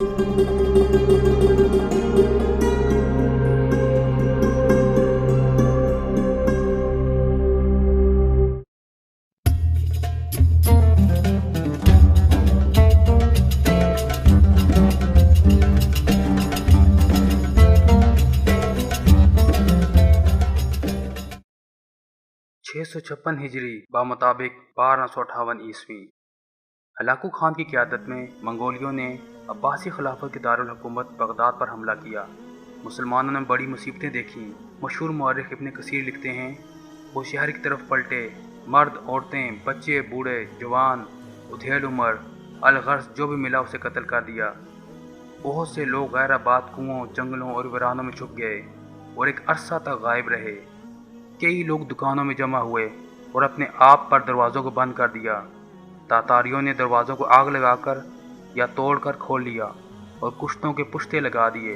656 हिजरी बामुताबिक 1258 ईस्वी। हलाकू खान की क़यादत में मंगोलियों ने अब्बासी खिलाफत के दारुल हुकूमत बगदाद पर हमला किया। मुसलमानों ने बड़ी मुसीबतें देखीं। मशहूर मौरख इब्न कसीर लिखते हैं, वो शहर की तरफ पलटे, मर्द, औरतें, बच्चे, बूढ़े, जवान, उधेड़ उम्र, अलगर्ज जो भी मिला उसे कत्ल कर दिया। बहुत से लोग गैराबाद कुओं, जंगलों और वीरानों में छुप गए और एक अरसा तक गायब रहे। कई लोग दुकानों में जमा हुए और अपने आप पर दरवाज़ों को बंद कर दिया। तातारियों ने दरवाज़ों को आग लगाकर या तोड़कर खोल लिया और कुश्तों के पुश्ते लगा दिए।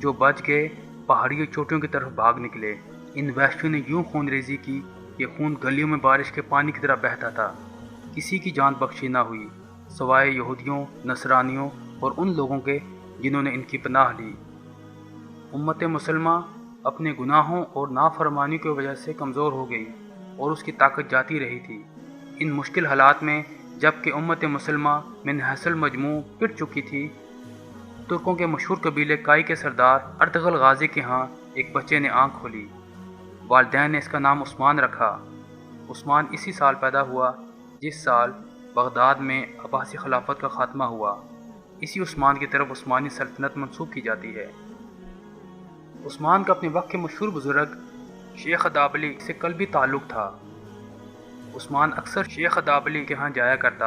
जो बच गए पहाड़ी चोटियों की तरफ भाग निकले। इन वहशियों ने यूं खूनरेजी की कि खून गलियों में बारिश के पानी की तरह बहता था। किसी की जान बख्शी ना हुई सवाए यहूदियों, नसरानियों और उन लोगों के जिन्होंने इनकी पनाह ली। उम्मत मुसलमा अपने गुनाहों और नाफरमानी की वजह से कमज़ोर हो गई और उसकी ताकत जाती रही थी। इन मुश्किल हालात में जबकि उम्मत मुसलमा मिन हसल मजमू पिट चुकी थी, तुर्कों के मशहूर कबीले काई के सरदार अर्तगल गाजी के यहाँ एक बच्चे ने आँख खोली। वालिदैन ने इसका नाम उस्मान रखा। उस्मान इसी साल पैदा हुआ जिस साल बगदाद में अब्बासी खिलाफत का खात्मा हुआ। इसी उस्मान की तरफ उस्मानी सल्तनत मंसूब की जाती है। उस्मान का अपने वक्त के मशहूर बुजुर्ग शेख अदाबली से कल्बी ताल्लुक़ था। उस्मान अक्सर शेख अदाबली के यहाँ जाया करता।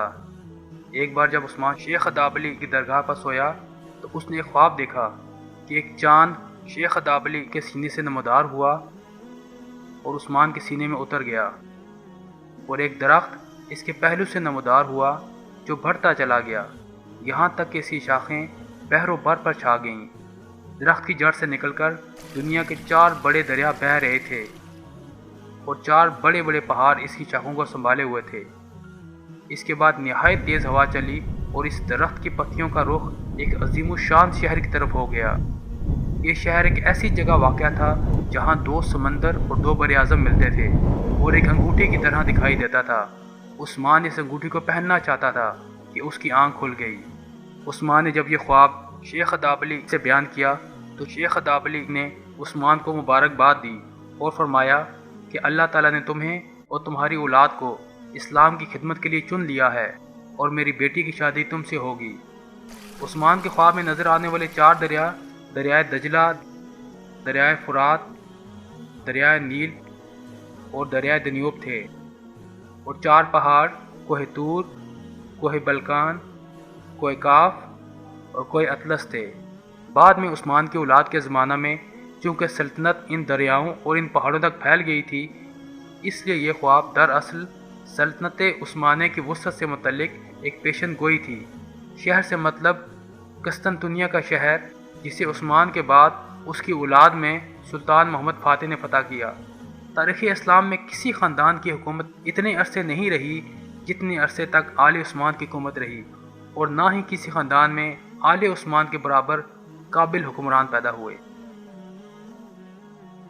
एक बार जब उस्मान शेख अदाबली की दरगाह पर सोया तो उसने एक ख्वाब देखा कि एक चाँद शेख अदाबली के सीने से नमदार हुआ और उस्मान के सीने में उतर गया, और एक दरख्त इसके पहलू से नमदार हुआ जो बढ़ता चला गया, यहाँ तक कि इसकी शाखें बहरो बर पर छा गईं। दरख्त की जड़ से निकलकर दुनिया के 4 बड़े दरिया बह रहे थे और 4 बड़े बड़े पहाड़ इसकी शाखों को संभाले हुए थे। इसके बाद निहायत तेज़ हवा चली और इस दरख्त की पत्तियों का रुख एक अजीम शान शहर की तरफ हो गया। ये शहर एक ऐसी जगह वाक़या था जहाँ 2 समंदर और 2 बर आज़म मिलते थे और एक अंगूठी की तरह दिखाई देता था। उस्मान इस अंगूठी को पहनना चाहता था कि उसकी आँख खुल गई। उस्मान ने जब ये ख्वाब शेख अदाबली से बयान किया तो शेख अदाबली ने उस्मान को मुबारकबाद दी और फरमाया कि अल्लाह ताला ने तुम्हें और तुम्हारी औलाद को इस्लाम की खिदमत के लिए चुन लिया है और मेरी बेटी की शादी तुमसे होगी। उस्मान के ख्वाब में नज़र आने वाले 4 दरिया, दरियाए दजला, दरियाए फुरात, दरियाए नील और दरियाए दन्यूब थे, और 4 पहाड़ कोह तूर, कोह बलकान, कोह काफ और कोह अतलस थे। बाद में उस्मान की औलाद के ज़माना में चूँकि सल्तनत इन दरियाओं और इन पहाड़ों तक फैल गई थी, इसलिए ये ख्वाब दरअसल सल्तनत उस्मानिया की वसअत से मुतल्लिक एक पेशन गोई थी। शहर से मतलब कस्तंतुनिया का शहर, जिसे उस्मान के बाद उसकी औलाद में सुल्तान मोहम्मद फ़ातिह ने फ़तह किया। तारीख़ इस्लाम में किसी ख़ानदान की हुकूमत इतने अरसे नहीं रही जितने अरसे तक आले उस्मान की हुकूमत रही, और ना ही किसी ख़ानदान में आले उस्मान के बराबर काबिल हुक्मरान पैदा हुए।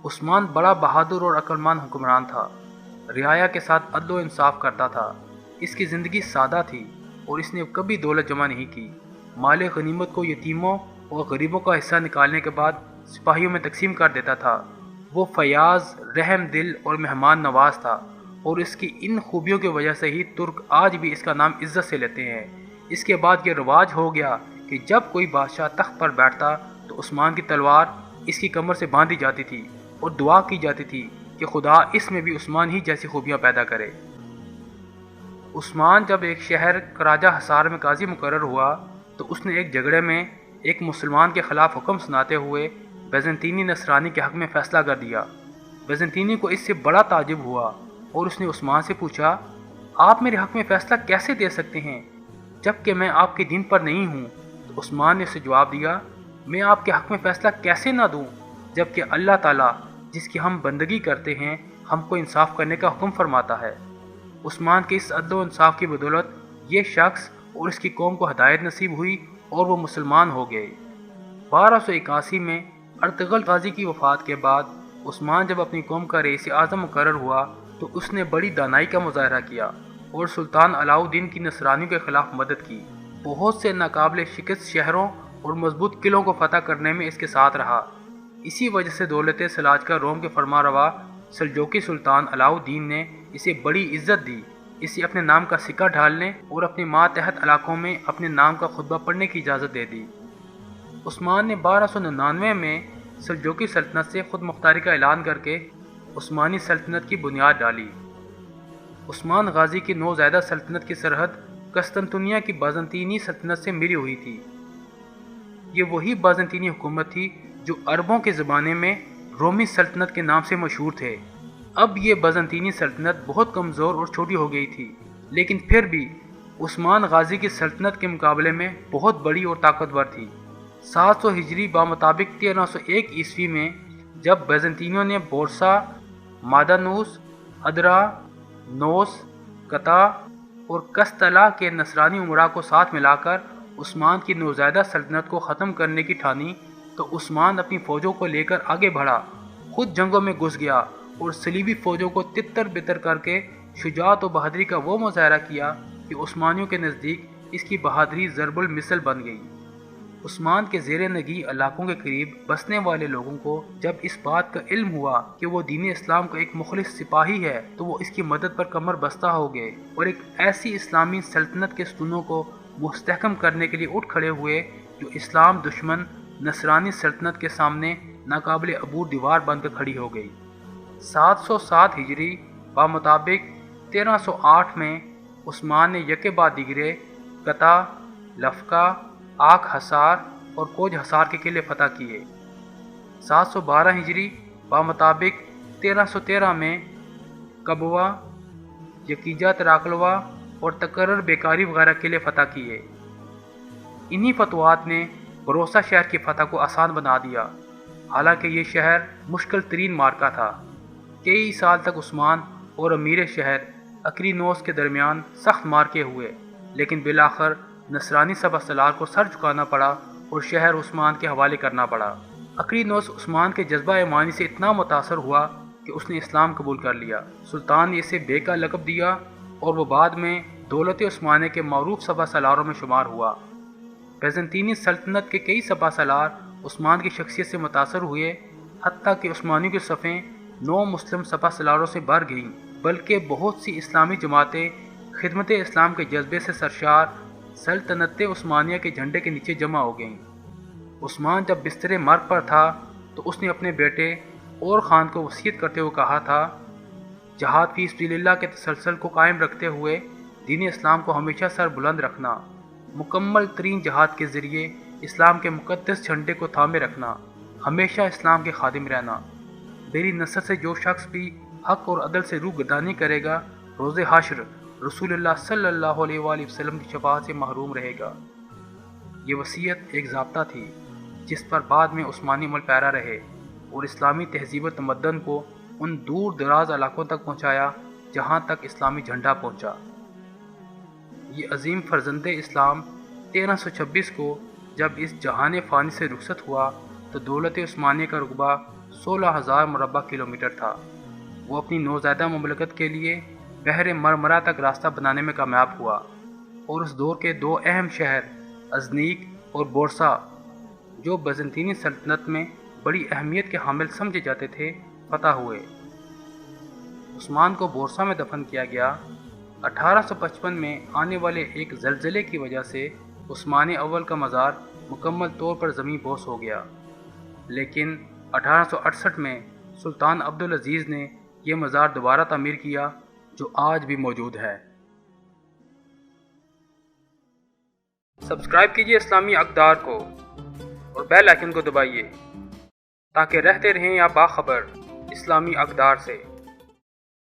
उस्मान बड़ा बहादुर और अक्लमंद हुक्मरान था। रियाया के साथ अदल व इंसाफ करता था। इसकी ज़िंदगी सादा थी और इसने कभी दौलत जमा नहीं की। माल गनीमत को यतीमों और गरीबों का हिस्सा निकालने के बाद सिपाहियों में तकसीम कर देता था। वो फयाज, रहम दिल और मेहमान नवाज था, और इसकी इन खूबियों की वजह से ही तुर्क आज भी इसका नाम इज्जत से लेते हैं। इसके बाद ये रिवाज हो गया कि जब कोई बादशाह तख्त पर बैठता तो उस्मान की तलवार इसकी कमर से बांधी जाती थी और दुआ की जाती थी कि खुदा इसमें भी उस्मान ही जैसी खूबियाँ पैदा करे। उस्मान जब एक शहर कराजा हसार में काजी मुकर्रर हुआ तो उसने एक झगड़े में एक मुसलमान के ख़िलाफ़ हुक्म सुनाते हुए बैज़ंतीनी नसरानी के हक़ में फ़ैसला कर दिया। बैज़ंतीनी को इससे बड़ा ताजुब हुआ और उसने उस्मान से पूछा, आप मेरे हक़ में फ़ैसला कैसे दे सकते हैं जबकि मैं आपके दीन पर नहीं हूँ? तो उस्मान ने उसे जवाब दिया, मैं आपके हक़ में फ़ैसला कैसे ना दूँ जबकि अल्लाह ताला जिसकी हम बंदगी करते हैं हमको इंसाफ करने का हुक्म फरमाता है। उस्मान के इस अदल व इंसाफ की बदौलत ये शख्स और इसकी कौम को हदायत नसीब हुई اور وہ مسلمان ہو گئے۔ 1281 میں ارطغرل غازی کی وفات کے بعد عثمان جب اپنی قوم کا رئیس اعظم مقرر ہوا تو اس نے بڑی دانائی کا مظاہرہ کیا اور سلطان علاؤ الدین کی نصرانیوں کے خلاف مدد کی۔ بہت سے ناقابل شکست شہروں اور مضبوط قلعوں کو فتح کرنے میں اس کے ساتھ رہا۔ اسی وجہ سے دولت سلاجقہ روم کے فرمانروا سلجوقی سلطان علاؤ الدین نے اسے بڑی عزت دی، اسے اپنے نام کا سکہ ڈھالنے اور اپنے ماتحت علاقوں میں اپنے نام کا خطبہ پڑھنے کی اجازت دے دی۔ عثمان نے 1299 میں سلجوقی سلطنت سے خود مختاری کا اعلان کر کے عثمانی سلطنت کی بنیاد ڈالی۔ عثمان غازی کی نوزائیدہ سلطنت کی سرحد قسطنطنیہ کی بازنطینی سلطنت سے ملی ہوئی تھی۔ یہ وہی بازنطینی حکومت تھی جو عربوں کے زمانے میں رومی سلطنت کے نام سے مشہور تھے۔ اب یہ بازنطینی سلطنت بہت کمزور اور چھوٹی ہو گئی تھی، لیکن پھر بھی عثمان غازی کی سلطنت کے مقابلے میں بہت بڑی اور طاقتور تھی۔ 700 ہجری بمطابق 1301 عیسوی میں جب بیزنطینیوں نے بورسا، مادانوس، ادرا، نوس، قطا اور کستلا کے نصرانی امراء کو ساتھ ملا کر عثمان کی نوزائیدہ سلطنت کو ختم کرنے کی ٹھانی تو عثمان اپنی فوجوں کو لے کر آگے بڑھا، خود جنگوں میں گھس گیا اور صلیبی فوجوں کو تتر بتر کر کے شجاعت و بہادری کا وہ مظاہرہ کیا کہ عثمانیوں کے نزدیک اس کی بہادری ضرب المثل بن گئی۔ عثمان کے زیر نگی علاقوں کے قریب بسنے والے لوگوں کو جب اس بات کا علم ہوا کہ وہ دین اسلام کا ایک مخلص سپاہی ہے تو وہ اس کی مدد پر کمر بستہ ہو گئے اور ایک ایسی اسلامی سلطنت کے ستونوں کو مستحکم کرنے کے لیے اٹھ کھڑے ہوئے جو اسلام دشمن نصرانی سلطنت کے سامنے ناقابل عبور دیوار بن کر کھڑی ہو گئی۔ 707 ہجری بمطابق 1308 میں عثمان نے یکے بعد دیگرے قطا، لفقہ، آک حصار اور کوج حصار کے قلعے فتح کیے۔ 712 ہجری بمطابق 1313 میں کبوا، یکیجا تراکلوا اور تقرر بیکاری وغیرہ قلعے فتح کیے۔ انہی فتوحات نے بروسا شہر کی فتح کو آسان بنا دیا، حالانکہ یہ شہر مشکل ترین معرکہ تھا۔ کئی سال تک عثمان اور امیر شہر اکرینوس کے درمیان سخت معرکے ہوئے، لیکن بالآخر نصرانی سپہ سالار کو سر جھکانا پڑا اور شہر عثمان کے حوالے کرنا پڑا۔ اکرینوس عثمان کے جذبہ ایمانی سے اتنا متاثر ہوا کہ اس نے اسلام قبول کر لیا۔ سلطان نے اسے بے کا لقب دیا اور وہ بعد میں دولت عثمانیہ کے معروف سپہ سالاروں میں شمار ہوا۔ بیزنطینی سلطنت کے کئی سپہ سالار عثمان کی شخصیت سے متاثر ہوئے، حتیٰ کہ عثمانیوں کی صفیں نو مسلم سپہ سالاروں سے بھر گئیں، بلکہ بہت سی اسلامی جماعتیں خدمت اسلام کے جذبے سے سرشار سلطنت عثمانیہ کے جھنڈے کے نیچے جمع ہو گئیں۔ عثمان جب بستر مرگ پر تھا تو اس نے اپنے بیٹے اور خان کو وصیت کرتے ہوئے کہا تھا، جہاد فی سبیل اللہ کے تسلسل کو قائم رکھتے ہوئے دین اسلام کو ہمیشہ سر بلند رکھنا، مکمل ترین جہاد کے ذریعے اسلام کے مقدس جھنڈے کو تھامے رکھنا، ہمیشہ اسلام کے خادم رہنا۔ میری نسل سے جو شخص بھی حق اور عدل سے روگردانی کرے گا، روز حشر رسول اللہ صلی اللہ علیہ وآلہ وسلم کی شفاعت سے محروم رہے گا۔ یہ وصیت ایک ضابطہ تھی جس پر بعد میں عثمانی عمل پیرا رہے اور اسلامی تہذیب و تمدن کو ان دور دراز علاقوں تک پہنچایا جہاں تک اسلامی جھنڈا پہنچا۔ یہ عظیم فرزند اسلام 1326 کو جب اس جہان فانی سے رخصت ہوا تو دولت عثمانیہ کا رقبہ 16,000 مربع کلومیٹر تھا۔ وہ اپنی نوزائیدہ مملکت کے لیے بحر مرمرہ تک راستہ بنانے میں کامیاب ہوا اور اس دور کے دو اہم شہر ازنیک اور بورسا جو بیزنطینی سلطنت میں بڑی اہمیت کے حامل سمجھے جاتے تھے فتح ہوئے۔ عثمان کو بورسا میں دفن کیا گیا۔ 1855 میں آنے والے ایک زلزلے کی وجہ سے عثمان اول کا مزار مکمل طور پر زمین بوس ہو گیا، لیکن 1868 میں سلطان عبدالعزیز نے یہ مزار دوبارہ تعمیر کیا جو آج بھی موجود ہے۔ سبسکرائب کیجئے اسلامی اقدار کو اور بیل آئیکن کو دبائیے تاکہ رہتے رہیں آپ باخبر اسلامی اقدار سے۔